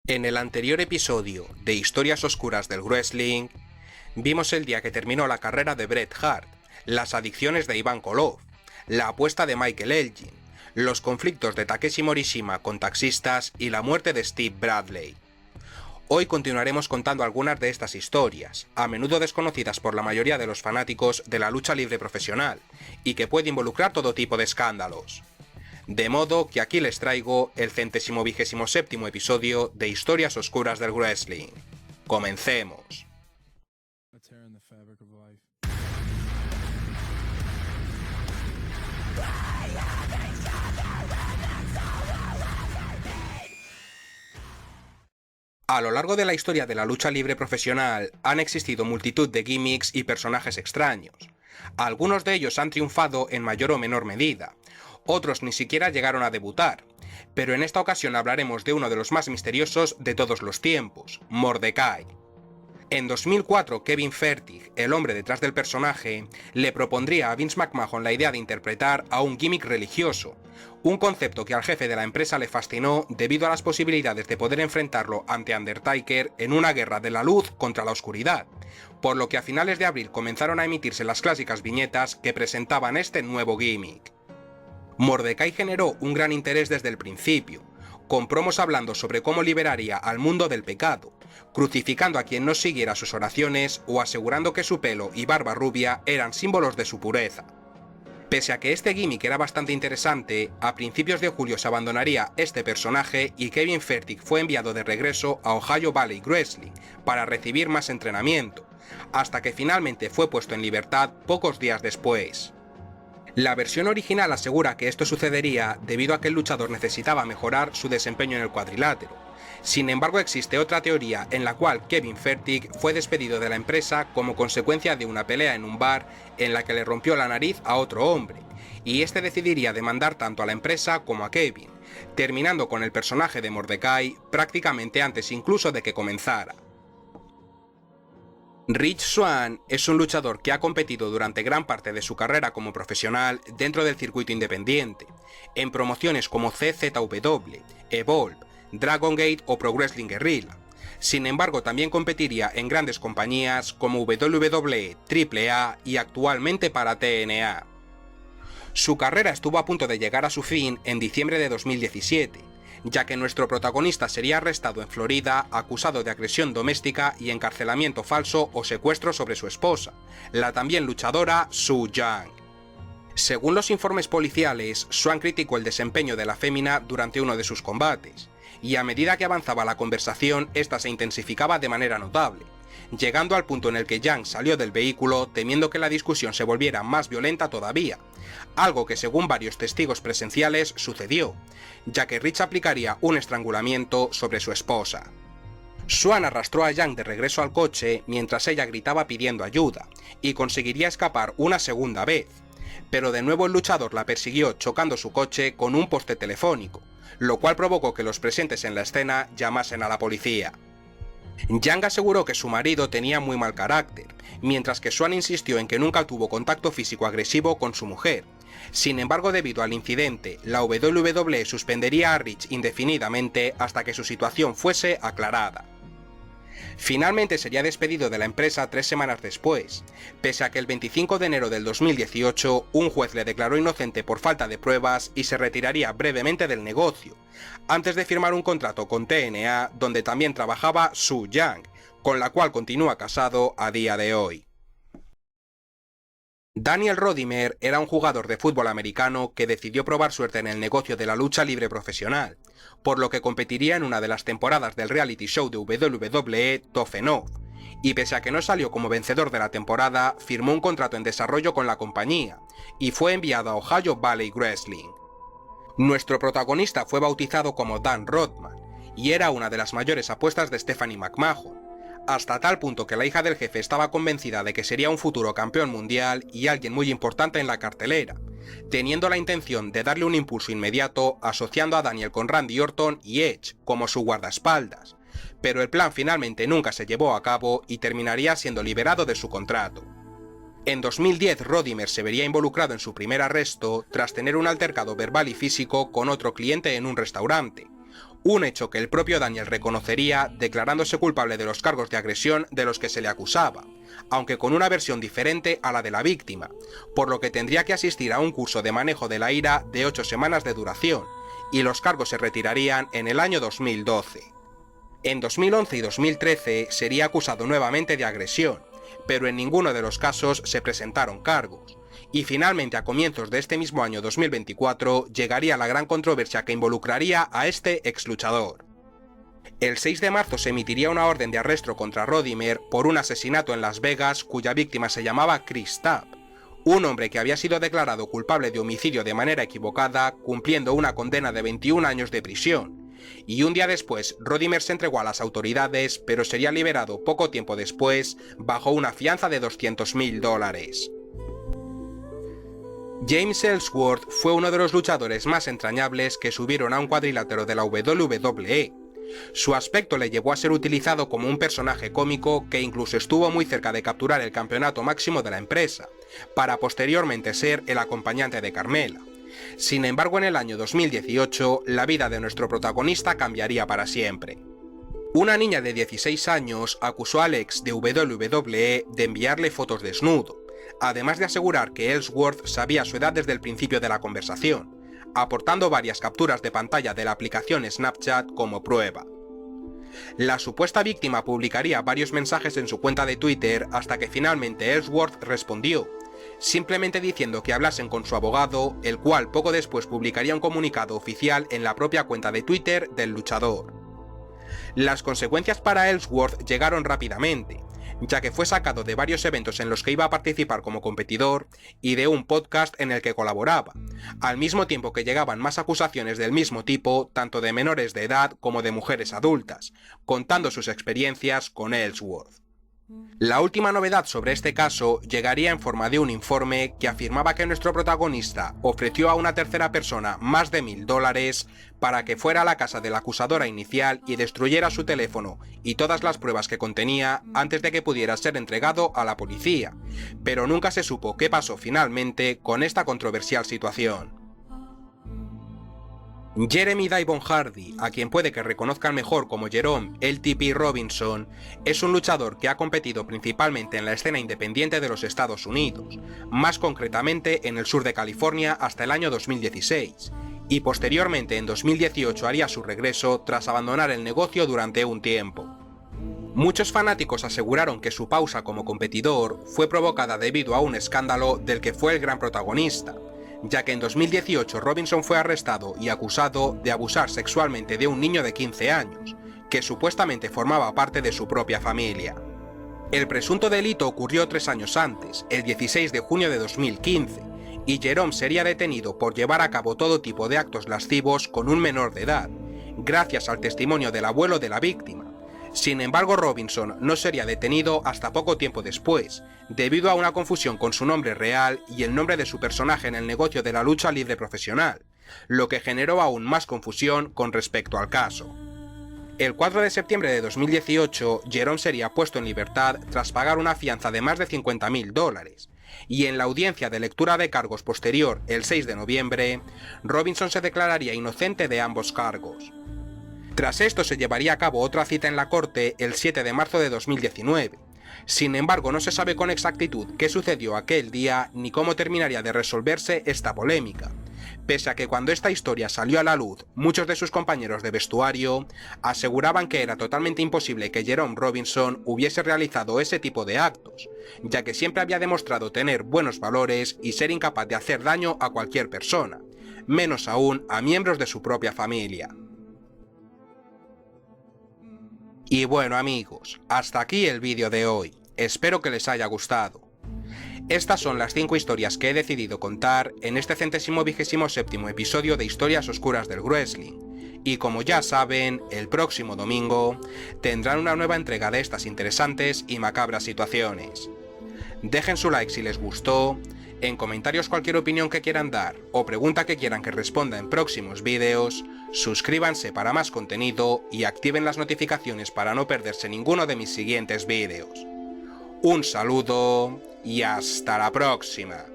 En el anterior episodio de Historias Oscuras del Wrestling, vimos el día que terminó la carrera de Bret Hart, las adicciones de Ivan Koloff, la apuesta de Michael Elgin, los conflictos de Takeshi Morishima con taxistas y la muerte de Steve Bradley. Hoy continuaremos contando algunas de estas historias, a menudo desconocidas por la mayoría de los fanáticos de la lucha libre profesional, y que puede involucrar todo tipo de escándalos. De modo que aquí les traigo el 127º episodio de Historias Oscuras del Wrestling. ¡Comencemos! A lo largo de la historia de la lucha libre profesional han existido multitud de gimmicks y personajes extraños. Algunos de ellos han triunfado en mayor o menor medida, otros ni siquiera llegaron a debutar, pero en esta ocasión hablaremos de uno de los más misteriosos de todos los tiempos, Mordecai. En 2004, Kevin Fertig, el hombre detrás del personaje, le propondría a Vince McMahon la idea de interpretar a un gimmick religioso, un concepto que al jefe de la empresa le fascinó debido a las posibilidades de poder enfrentarlo ante Undertaker en una guerra de la luz contra la oscuridad, por lo que a finales de abril comenzaron a emitirse las clásicas viñetas que presentaban este nuevo gimmick. Mordecai generó un gran interés desde el principio, con promos hablando sobre cómo liberaría al mundo del pecado, crucificando a quien no siguiera sus oraciones o asegurando que su pelo y barba rubia eran símbolos de su pureza. Pese a que este gimmick era bastante interesante, a principios de julio se abandonaría este personaje y Kevin Fertig fue enviado de regreso a Ohio Valley Wrestling para recibir más entrenamiento, hasta que finalmente fue puesto en libertad pocos días después. La versión original asegura que esto sucedería debido a que el luchador necesitaba mejorar su desempeño en el cuadrilátero. Sin embargo, existe otra teoría en la cual Kevin Fertig fue despedido de la empresa como consecuencia de una pelea en un bar en la que le rompió la nariz a otro hombre, y este decidiría demandar tanto a la empresa como a Kevin, terminando con el personaje de Mordecai prácticamente antes incluso de que comenzara. Rich Swann es un luchador que ha competido durante gran parte de su carrera como profesional dentro del circuito independiente, en promociones como CZW, Evolve, Dragon Gate o Pro Wrestling Guerrilla. Sin embargo, también competiría en grandes compañías como WWE, AAA y actualmente para TNA. Su carrera estuvo a punto de llegar a su fin en diciembre de 2017, ya que nuestro protagonista sería arrestado en Florida acusado de agresión doméstica y encarcelamiento falso o secuestro sobre su esposa, la también luchadora Su Yung. Según los informes policiales, Swann criticó el desempeño de la fémina durante uno de sus combates, y a medida que avanzaba la conversación, esta se intensificaba de manera notable, llegando al punto en el que Yung salió del vehículo temiendo que la discusión se volviera más violenta todavía, algo que según varios testigos presenciales sucedió, ya que Rich aplicaría un estrangulamiento sobre su esposa. Swann arrastró a Yung de regreso al coche mientras ella gritaba pidiendo ayuda, y conseguiría escapar una segunda vez, pero de nuevo el luchador la persiguió chocando su coche con un poste telefónico, lo cual provocó que los presentes en la escena llamasen a la policía. Yung aseguró que su marido tenía muy mal carácter, mientras que Swann insistió en que nunca tuvo contacto físico agresivo con su mujer. Sin embargo, debido al incidente, la WWE suspendería a Rich indefinidamente hasta que su situación fuese aclarada. Finalmente sería despedido de la empresa 3 semanas después, pese a que el 25 de enero del 2018 un juez le declaró inocente por falta de pruebas y se retiraría brevemente del negocio, antes de firmar un contrato con TNA donde también trabajaba Su Yung, con la cual continúa casado a día de hoy. Daniel Rodimer era un jugador de fútbol americano que decidió probar suerte en el negocio de la lucha libre profesional, por lo que competiría en una de las temporadas del reality show de WWE Tough Enough, y pese a que no salió como vencedor de la temporada, firmó un contrato en desarrollo con la compañía, y fue enviado a Ohio Valley Wrestling. Nuestro protagonista fue bautizado como Dan Rodman, y era una de las mayores apuestas de Stephanie McMahon, hasta tal punto que la hija del jefe estaba convencida de que sería un futuro campeón mundial y alguien muy importante en la cartelera, teniendo la intención de darle un impulso inmediato asociando a Daniel con Randy Orton y Edge como su guardaespaldas, pero el plan finalmente nunca se llevó a cabo y terminaría siendo liberado de su contrato. En 2010, Rodimer se vería involucrado en su primer arresto tras tener un altercado verbal y físico con otro cliente en un restaurante, un hecho que el propio Daniel reconocería declarándose culpable de los cargos de agresión de los que se le acusaba, aunque con una versión diferente a la de la víctima, por lo que tendría que asistir a un curso de manejo de la ira de 8 semanas de duración, y los cargos se retirarían en el año 2012. En 2011 y 2013 sería acusado nuevamente de agresión, pero en ninguno de los casos se presentaron cargos, y finalmente a comienzos de este mismo año 2024 llegaría la gran controversia que involucraría a este exluchador. El 6 de marzo se emitiría una orden de arresto contra Rodimer por un asesinato en Las Vegas cuya víctima se llamaba Chris Tapp, un hombre que había sido declarado culpable de homicidio de manera equivocada, cumpliendo una condena de 21 años de prisión. Y un día después, Rodimer se entregó a las autoridades, pero sería liberado poco tiempo después, bajo una fianza de $200.000. James Ellsworth fue uno de los luchadores más entrañables que subieron a un cuadrilátero de la WWE. Su aspecto le llevó a ser utilizado como un personaje cómico que incluso estuvo muy cerca de capturar el campeonato máximo de la empresa, para posteriormente ser el acompañante de Carmella. Sin embargo, en el año 2018, la vida de nuestro protagonista cambiaría para siempre. Una niña de 16 años acusó al ex de WWE de enviarle fotos desnudo, además de asegurar que Ellsworth sabía su edad desde el principio de la conversación, aportando varias capturas de pantalla de la aplicación Snapchat como prueba. La supuesta víctima publicaría varios mensajes en su cuenta de Twitter hasta que finalmente Ellsworth respondió, simplemente diciendo que hablasen con su abogado, el cual poco después publicaría un comunicado oficial en la propia cuenta de Twitter del luchador. Las consecuencias para Ellsworth llegaron rápidamente, ya que fue sacado de varios eventos en los que iba a participar como competidor y de un podcast en el que colaboraba, al mismo tiempo que llegaban más acusaciones del mismo tipo, tanto de menores de edad como de mujeres adultas, contando sus experiencias con Ellsworth. La última novedad sobre este caso llegaría en forma de un informe que afirmaba que nuestro protagonista ofreció a una tercera persona más de $1.000 para que fuera a la casa de la acusadora inicial y destruyera su teléfono y todas las pruebas que contenía antes de que pudiera ser entregado a la policía, pero nunca se supo qué pasó finalmente con esta controversial situación. Jeremy Davon Hardy, a quien puede que reconozcan mejor como Jerome LTP Robinson, es un luchador que ha competido principalmente en la escena independiente de los Estados Unidos, más concretamente en el sur de California hasta el año 2016, y posteriormente en 2018 haría su regreso tras abandonar el negocio durante un tiempo. Muchos fanáticos aseguraron que su pausa como competidor fue provocada debido a un escándalo del que fue el gran protagonista, ya que en 2018 Robinson fue arrestado y acusado de abusar sexualmente de un niño de 15 años, que supuestamente formaba parte de su propia familia. El presunto delito ocurrió 3 años antes, el 16 de junio de 2015, y Jerome sería detenido por llevar a cabo todo tipo de actos lascivos con un menor de edad, gracias al testimonio del abuelo de la víctima. Sin embargo, Robinson no sería detenido hasta poco tiempo después, debido a una confusión con su nombre real y el nombre de su personaje en el negocio de la lucha libre profesional, lo que generó aún más confusión con respecto al caso. El 4 de septiembre de 2018, Jerome sería puesto en libertad tras pagar una fianza de más de $50.000, y en la audiencia de lectura de cargos posterior, el 6 de noviembre, Robinson se declararía inocente de ambos cargos. Tras esto se llevaría a cabo otra cita en la corte el 7 de marzo de 2019. Sin embargo, no se sabe con exactitud qué sucedió aquel día ni cómo terminaría de resolverse esta polémica, pese a que cuando esta historia salió a la luz, muchos de sus compañeros de vestuario aseguraban que era totalmente imposible que Jerome Robinson hubiese realizado ese tipo de actos, ya que siempre había demostrado tener buenos valores y ser incapaz de hacer daño a cualquier persona, menos aún a miembros de su propia familia. Y bueno amigos, hasta aquí el vídeo de hoy, espero que les haya gustado. Estas son las 5 historias que he decidido contar en este 127º episodio de Historias Oscuras del Wrestling, y como ya saben, el próximo domingo tendrán una nueva entrega de estas interesantes y macabras situaciones. Dejen su like si les gustó, en comentarios cualquier opinión que quieran dar o pregunta que quieran que responda en próximos vídeos, suscríbanse para más contenido y activen las notificaciones para no perderse ninguno de mis siguientes vídeos. Un saludo y hasta la próxima.